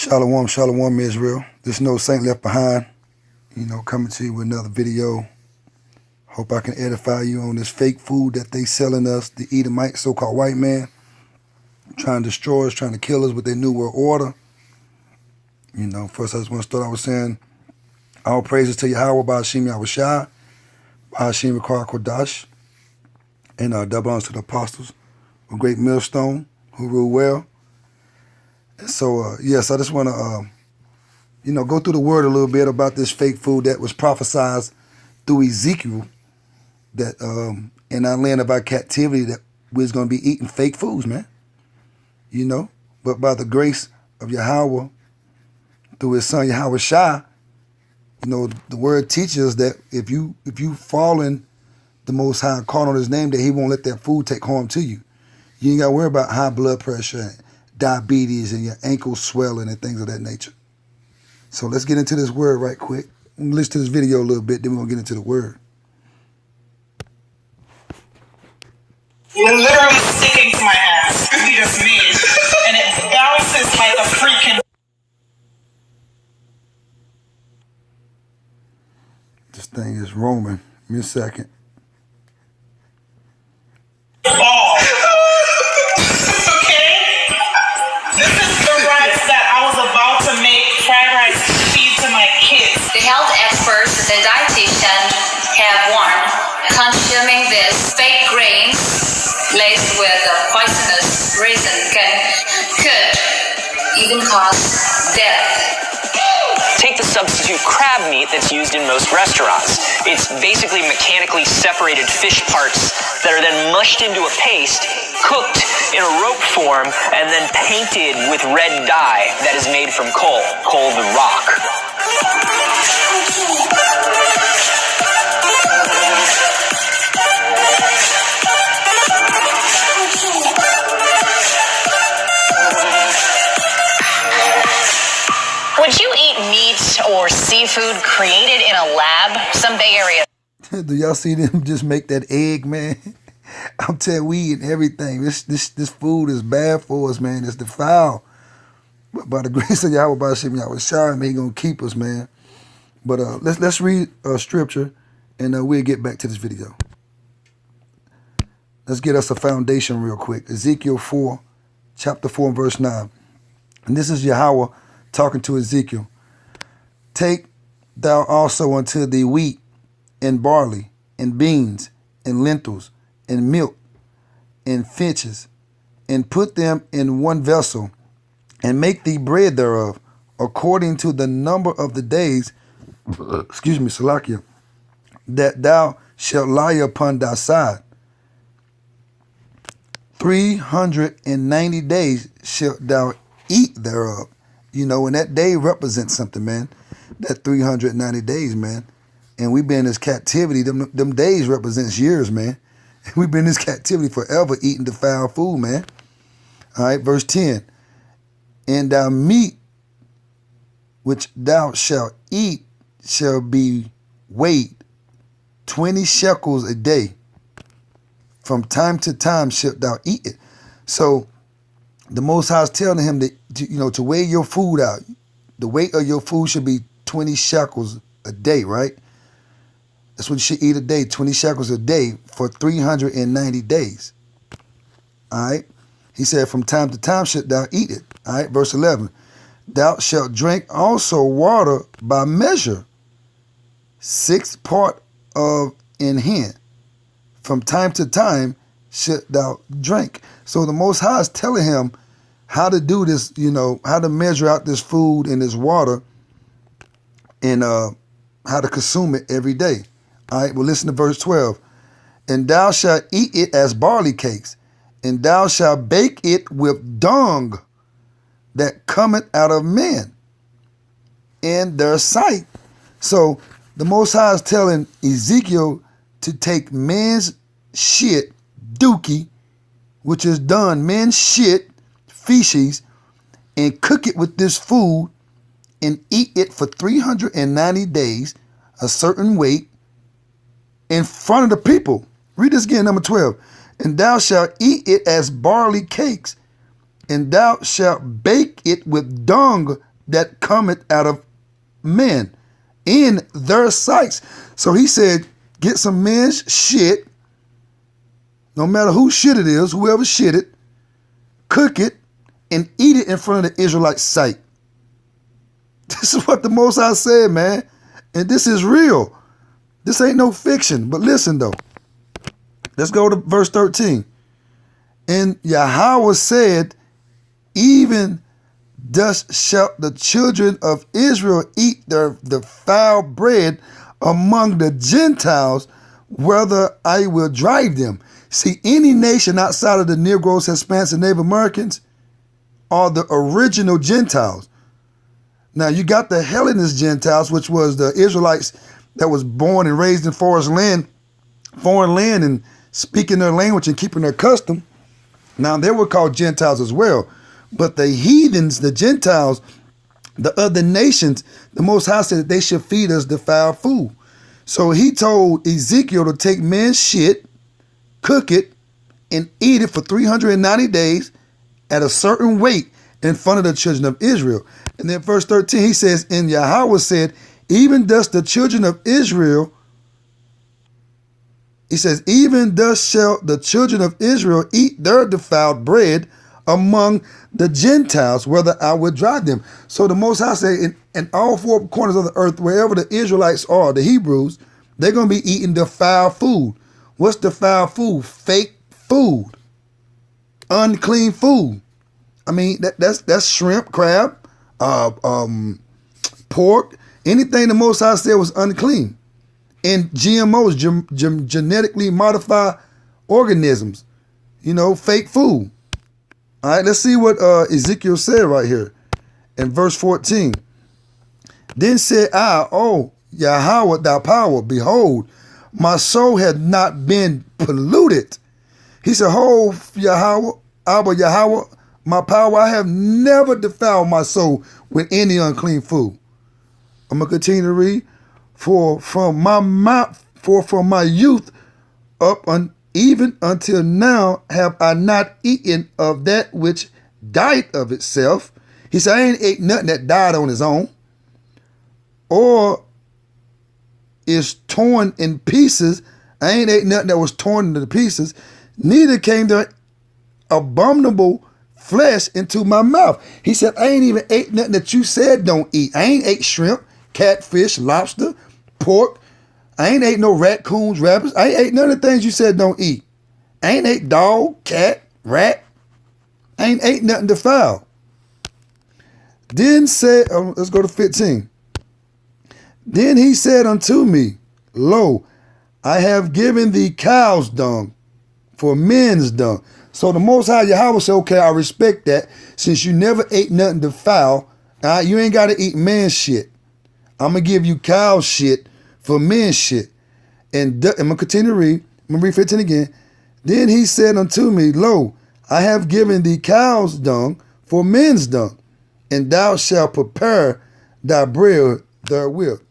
Shalom, shalom, Israel. There's no saint left behind. Coming to you with another video. Hope I can edify you on this fake food that they selling us, the Edomite, so-called white man, trying to destroy us, trying to kill us with their new world order. First I just want to start out with saying, all praises to Yahweh, Ba'ashim Yahushua, Ba'ashim Rikar Kodash, and double honors to the apostles, a great millstone who rule well. So, yes, I just want to, go through the word a little bit about this fake food that was prophesied through Ezekiel, that in our land of our captivity, that we was going to be eating fake foods, man. But by the grace of Yahweh, through his son Yahweh Shai, the word teaches us that if you fall in the Most High and call on his name, that he won't let that food take harm to you. You ain't got to worry about high blood pressure and diabetes and your ankles swelling and things of that nature. So let's get into this word right quick. Listen to this video a little bit, then we're going to get into the word. You're literally sticking to my ass. You just made. And it bounces like a freaking This thing is roaming. Give me a second. ball. Okay? This is the rice that I was about to make fried rice to feed to my kids. The health experts and the dietitian have warned consuming this fake grains laced with the poisonous resin could even cause death. Take the substitute crab meat that's used in most restaurants. It's basically mechanically separated fish parts that are then mushed into a paste, cooked in a rope form, and then painted with red dye that is made from coal the rock. Would you eat meat or seafood created in a lab? Some Bay Area. Do y'all see them just make that egg, man? I'm telling you, we eating everything. This food is bad for us, man. It's defiled. But by the grace of Yahweh, Ba'ashim Yahushua, man, he gonna keep us, man. But let's read scripture, and we'll get back to this video. Let's get us a foundation real quick. Ezekiel 4, chapter 4, and verse 9. And this is Yahweh talking to Ezekiel. Take thou also unto thee wheat, and barley, and beans, and lentils, and milk, and finches, and put them in one vessel, and make thee bread thereof, according to the number of the days, Salakia, that thou shalt lie upon thy side. 390 days shalt thou eat thereof. And that day represents something, man. That 390 days, man. And we've been in this captivity. Them days represents years, man. We've been in this captivity forever eating defiled food, man. All right, verse 10. And thy meat which thou shalt eat shall be weighed 20 shekels a day. From time to time shalt thou eat it. So the Most High is telling him that, to weigh your food out. The weight of your food should be 20 shekels a day, right? That's what you should eat a day, 20 shekels a day for 390 days. All right? He said, from time to time shalt thou eat it. All right? Verse 11. Thou shalt drink also water by measure, 6 part of in hand. From time to time shalt thou drink. So the Most High is telling him how to do this, how to measure out this food and this water, and how to consume it every day. All right, well, listen to verse 12. And thou shalt eat it as barley cakes, and thou shalt bake it with dung that cometh out of men in their sight. So the Most High is telling Ezekiel to take men's shit, dookie, which is done, men's shit, feces, and cook it with this food and eat it for 390 days, a certain weight, in front of the people. Read this again, number 12. And thou shalt eat it as barley cakes, and thou shalt bake it with dung that cometh out of men in their sights. So he said, get some men's shit, no matter whose shit it is, whoever shit it, cook it, and eat it in front of the Israelites' sight. This is what the Most High said, man. And this is real. This ain't no fiction. But listen, though. Let's go to verse 13. And Yahweh said, even thus shall the children of Israel eat their defiled bread among the Gentiles, whether I will drive them. See, any nation outside of the Negroes, Hispanics, and Native Americans are the original Gentiles. Now, you got the Hellenist Gentiles, which was the Israelites that was born and raised in foreign land, and speaking their language and keeping their custom. Now, they were called Gentiles as well. But the heathens, the Gentiles, the other nations, the Most High said that they should feed us defiled food. So he told Ezekiel to take men's shit, cook it, and eat it for 390 days at a certain weight in front of the children of Israel. And then verse 13, he says, and Yahweh said, even thus the children of Israel, he says, even thus shall the children of Israel eat their defiled bread among the Gentiles, whether I would drive them. So the Most High said, in all four corners of the earth, wherever the Israelites are, the Hebrews, they're going to be eating defiled food. What's defiled food? Fake food. Unclean food. I mean, that's shrimp, crab, pork, anything the Most High said was unclean. And GMOs, genetically modified organisms, fake food. All right, let's see what Ezekiel said right here in verse 14. Then said I, oh, Yahweh, thy power, behold, my soul had not been polluted. He said, oh, Yahweh, Abba, Yahweh, my power, I have never defiled my soul with any unclean food. I'm going to continue to read. For from my youth up even until now have I not eaten of that which died of itself. He said, I ain't ate nothing that died on its own, or is torn in pieces. I ain't ate nothing that was torn into pieces. Neither came there abominable flesh into my mouth. He said, I ain't even ate nothing that you said don't eat. I ain't ate shrimp, catfish, lobster, pork. I ain't ate no raccoons, rabbits. I ain't ate none of the things you said don't eat. I ain't ate dog, cat, rat. I ain't ate nothing defiled. Then said, let's go to 15. Then he said unto me, lo, I have given thee cow's dung for men's dung. So the Most High Yahweh said, okay, I respect that. Since you never ate nothing defiled, you ain't got to eat man's shit. I'm going to give you cow shit for men's shit. And I'm going to continue to read. I'm going to read 15 again. Then he said unto me, lo, I have given thee cow's dung for men's dung, and thou shalt prepare thy bread therewith.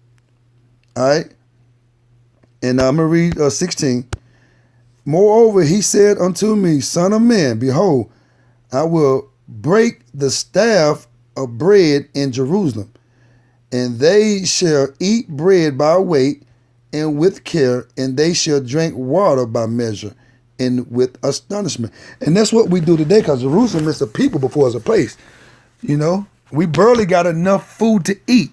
All right. And I'm going to read 16. Moreover, he said unto me, son of man, behold, I will break the staff of bread in Jerusalem, and they shall eat bread by weight and with care, and they shall drink water by measure and with astonishment. And that's what we do today, because Jerusalem is a people before it's a place. We barely got enough food to eat.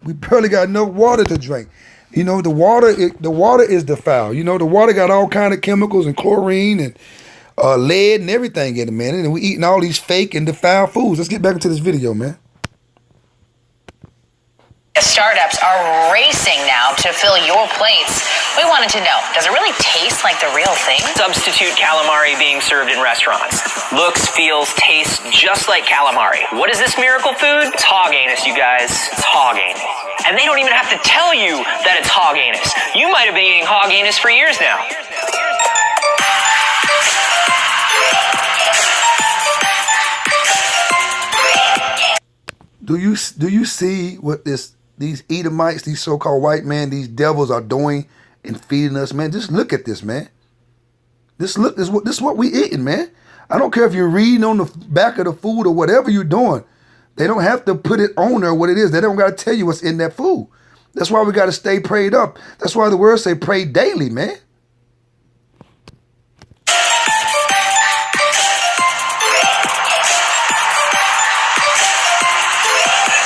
We barely got enough water to drink. The water is defiled. The water got all kind of chemicals and chlorine and lead and everything in it, man. And we eating all these fake and defiled foods. Let's get back into this video, man. Startups are racing now to fill your plates. We wanted to know, does it really taste like the real thing? Substitute calamari being served in restaurants. Looks, feels, tastes just like calamari. What is this miracle food? It's hog anus, you guys. It's hog anus. And they don't even have to tell you that it's hog anus. You might have been eating hog anus for years now. Do you see what these Edomites, these so-called white men, these devils are doing and feeding us, man? Just look at this, man. This is what we eating, man. I don't care if you're reading on the back of the food or whatever you're doing, They don't have to put it on there what it is. They don't got to tell you what's in that food. That's why we got to stay prayed up. That's why the word say pray daily, man.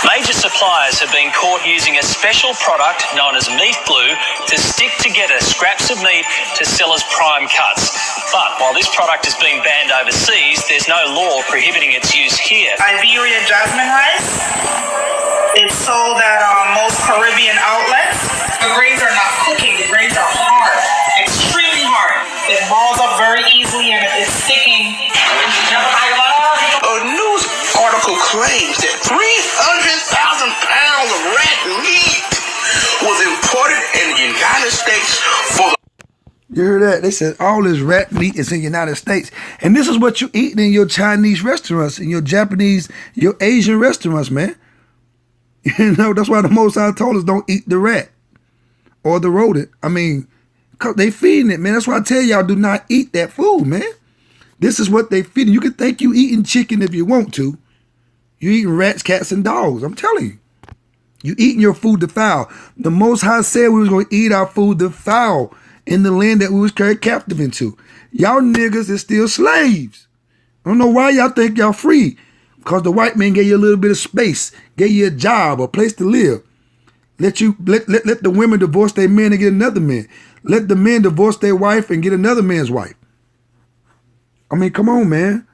Major suppliers have been caught using a special product known as meat glue to stick together scraps of meat to sell as prime cuts. But while this product is being banned overseas, there's no law prohibiting its use here. Iberia jasmine rice. It's sold at most Caribbean outlets. The grains are not cooking. The grains are hard, extremely hard. It balls up very easily and it's sticking. A news article claims that 300,000 pounds of rat meat was imported in the United States for the... You heard that? They said all this rat meat is in the United States. And this is what you're eating in your Chinese restaurants, in your Japanese, your Asian restaurants, man. You know, that's why the Most High told us don't eat the rat or the rodent. I mean, cause they feeding it, man. That's why I tell y'all do not eat that food, man. This is what they feeding. You can think you eating chicken if you want to. You eating rats, cats, and dogs. I'm telling you. You eating your food defiled. The Most High said we was going to eat our food defiled in the land that we was carried captive into. Y'all niggas is still slaves. I don't know why y'all think y'all free. Because the white man gave you a little bit of space, gave you a job, a place to live. Let the women divorce their men and get another man. Let the men divorce their wife and get another man's wife. I mean, come on, man.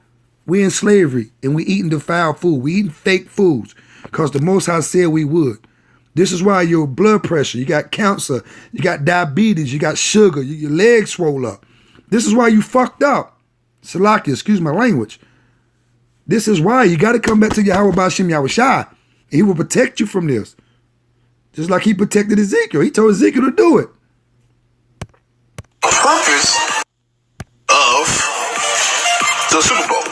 We in slavery and we eating defiled food. We eating fake foods because the Most High said we would. This is why your blood pressure, you got cancer, you got diabetes, you got sugar, your legs swole up. This is why you fucked up. Salakia, excuse my language. This is why you got to come back to Yahweh Ba'ashem Yahushai. He will protect you from this. Just like he protected Ezekiel. He told Ezekiel to do it. Purpose of the Super Bowl.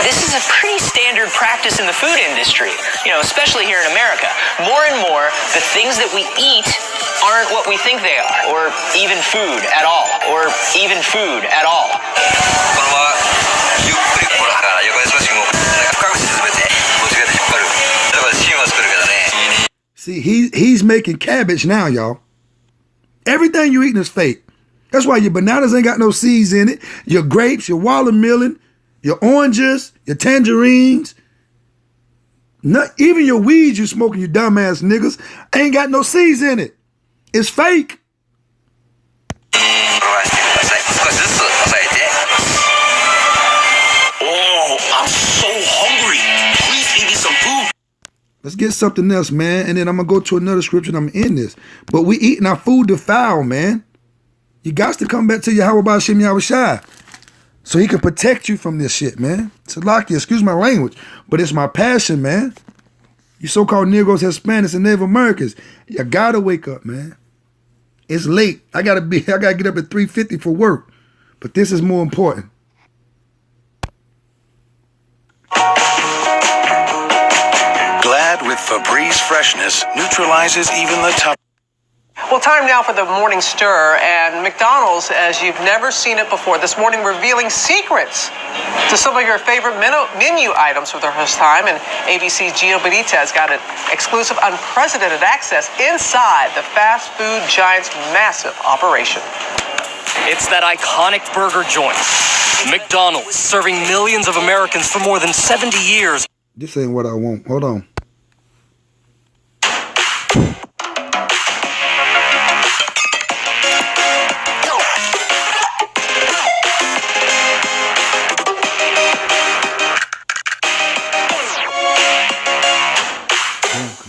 This is a pretty standard practice in the food industry, especially here in America. More and more, the things that we eat aren't what we think they are, or even food at all, See, he's making cabbage now, y'all. Everything you eating is fake. That's why your bananas ain't got no seeds in it. Your grapes, your watermelon, your oranges, your tangerines, even your weeds you smoking, you dumbass niggas, ain't got no seeds in it. It's fake. Oh, I'm so hungry. Please feed me some food. Let's get something else, man. And then I'm going to go to another scripture and I'm going to end this. But we eating our food defiled, man. You got to come back to Yahweh Ba'ashem Yahushai so he can protect you from this shit, man. Salakia, excuse my language, but it's my passion, man. You so-called Negroes, Hispanics, and Native Americans, you got to wake up, man. It's late. I got to get up at 3:50 for work. But this is more important. Glad with Febreze freshness neutralizes even the tough. Well, time now for the morning stir, and McDonald's, as you've never seen it before, this morning revealing secrets to some of your favorite menu items for the first time, and ABC's Gio Benitez got an exclusive, unprecedented access inside the fast food giant's massive operation. It's that iconic burger joint. McDonald's, serving millions of Americans for more than 70 years. This ain't what I want. Hold on.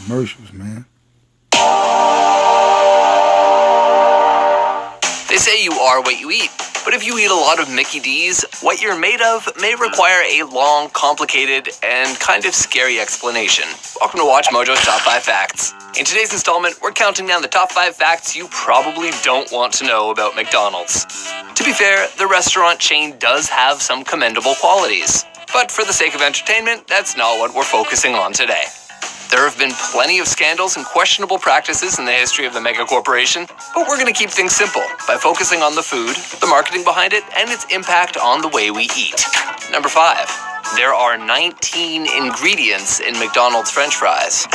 Commercials, man. They say you are what you eat, but if you eat a lot of Mickey D's, what you're made of may require a long, complicated, and kind of scary explanation. Welcome to Watch Mojo's Top 5 Facts. In today's installment, we're counting down the top 5 facts you probably don't want to know about McDonald's. To be fair, the restaurant chain does have some commendable qualities, but for the sake of entertainment, that's not what we're focusing on today. There have been plenty of scandals and questionable practices in the history of the mega corporation, but we're going to keep things simple by focusing on the food, the marketing behind it, and its impact on the way we eat. Number 5. There are 19 ingredients in McDonald's French fries.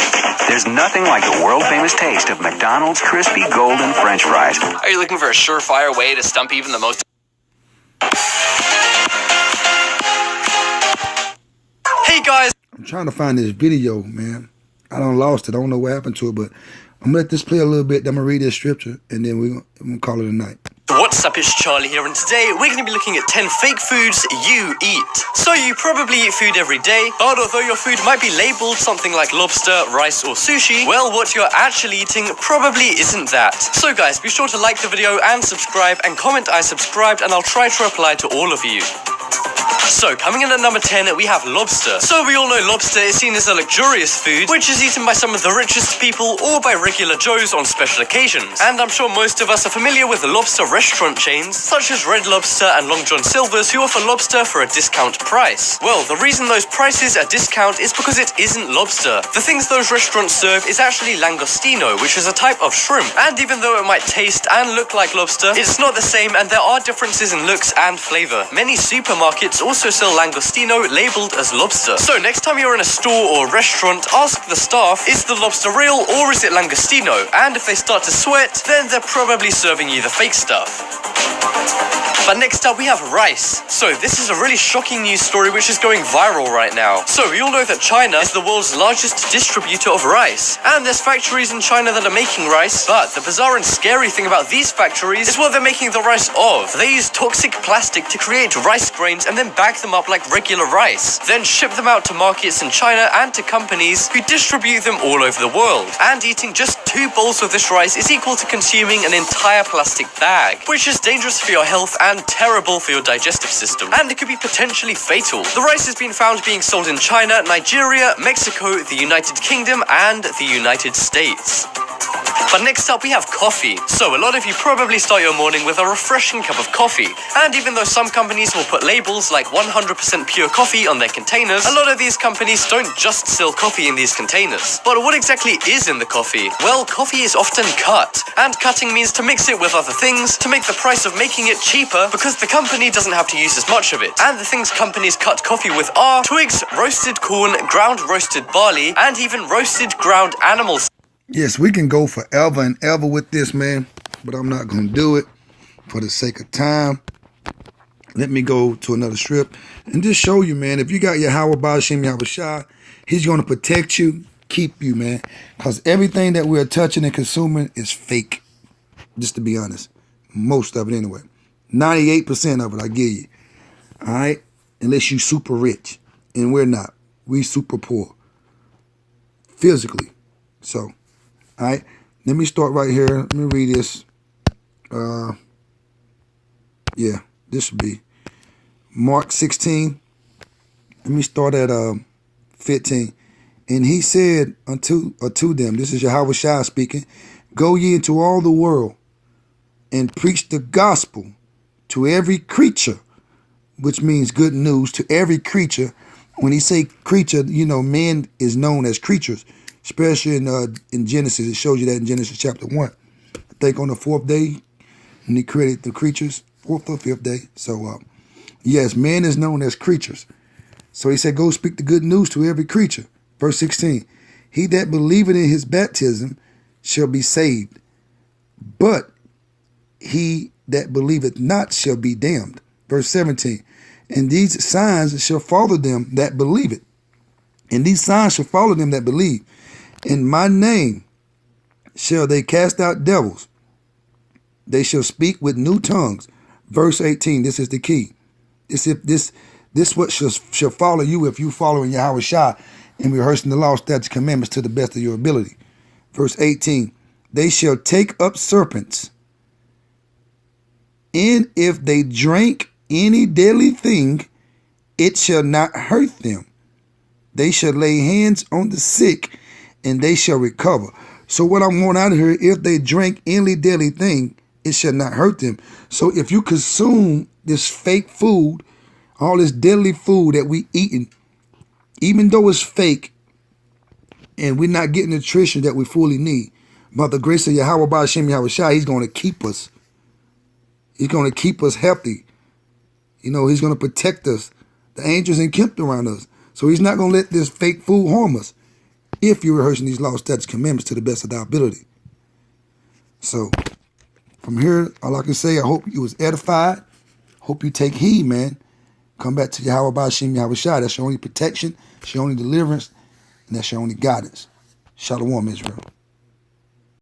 There's nothing like the world-famous taste of McDonald's crispy golden French fries. Are you looking for a surefire way to stump even the most... Hey guys! I'm trying to find this video, man. I done lost it. I don't know what happened to it, but I'm going to let this play a little bit. Then I'm going to read this scripture, and then we're going to call it a night. What's up, it's Charlie here, and today we're going to be looking at 10 fake foods you eat. So you probably eat food every day, but although your food might be labelled something like lobster, rice or sushi, well, what you're actually eating probably isn't that. So guys, be sure to like the video and subscribe, and comment I subscribed, and I'll try to reply to all of you. So, coming in at number 10, we have lobster. So, we all know lobster is seen as a luxurious food, which is eaten by some of the richest people or by regular Joes on special occasions. And I'm sure most of us are familiar with the lobster restaurant chains, such as Red Lobster and Long John Silver's, who offer lobster for a discount price. Well, the reason those prices are discount is because it isn't lobster. The things those restaurants serve is actually langostino, which is a type of shrimp. And even though it might taste and look like lobster, it's not the same, and there are differences in looks and flavor. Many supermarkets also sell langostino labeled as lobster. So next time you're in a store or restaurant, ask the staff, is the lobster real or is it langostino? And if they start to sweat, then they're probably serving you the fake stuff. But next up we have rice. So this is a really shocking news story which is going viral right now. So we all know that China is the world's largest distributor of rice. And there's factories in China that are making rice, but the bizarre and scary thing about these factories is what they're making the rice of. They use toxic plastic to create rice grains and then bag them up like regular rice. Then ship them out to markets in China and to companies who distribute them all over the world. And eating just 2 bowls of this rice is equal to consuming an entire plastic bag, which is dangerous for your health and terrible for your digestive system, and it could be potentially fatal. The rice has been found being sold in China, Nigeria, Mexico, the United Kingdom, and the United States. But next up we have coffee. So a lot of you probably start your morning with a refreshing cup of coffee. And even though some companies will put labels like 100% pure coffee on their containers, a lot of these companies don't just sell coffee in these containers. But what exactly is in the coffee? Well, coffee is often cut. And cutting means to mix it with other things to make the price of making it cheaper, because the company doesn't have to use as much of it. And the things companies cut coffee with are twigs, roasted corn, ground roasted barley, and even roasted ground animals. Yes, we can go forever and ever with this, man, but I'm not going to do it for the sake of time. Let me go to another strip and just show you, man, if you got Yahweh Ba'ashem Yahushua, he's going to protect you, keep you, man, because everything that we're touching and consuming is fake, just to be honest. Most of it anyway. 98% of it, I give you. All right? Unless you super rich, and we're not. We super poor, physically. So, all right, let me start right here. Let me read this. Yeah, this would be Mark 16. Let me start at 15. And he said unto them, this is Yahweh Shai speaking, go ye into all the world and preach the gospel to every creature, which means good news to every creature. When he say creature, you know, man is known as creatures. Especially in Genesis, it shows you that in Genesis chapter 1. I think on the 4th day, when he created the creatures, 4th or 5th day. So, yes, man is known as creatures. So he said, go speak the good news to every creature. Verse 16, he that believeth in his baptism shall be saved, but he that believeth not shall be damned. Verse 17, and these signs shall follow them that believe it. And these signs shall follow them that believe. In my name shall they cast out devils. They shall speak with new tongues. Verse 18, this is the key. This what shall follow you if you following Yahweh Shai and rehearsing the law, statutes, commandments to the best of your ability. Verse 18, they shall take up serpents. And if they drink any deadly thing, it shall not hurt them. They shall lay hands on the sick, and they shall recover. So what I want out of here, if they drink any deadly thing, it shall not hurt them. So if you consume this fake food, all this deadly food that we eating, even though it's fake, and we're not getting the nutrition that we fully need, by the grace of Yahweh Ba'ashem Yahushua, he's going to keep us. He's going to keep us healthy. You know, he's going to protect us The angels encamped around us. So he's not going to let this fake food harm us if you're rehearsing these laws, statutes, commandments to the best of thy ability. So from here, all I can say, I hope you was edified. Hope you take heed, man. Come back to Yahweh Ba'Shem Yahweh Shai. That's your only protection. That's your only deliverance. And that's your only guidance. Shalom, Israel.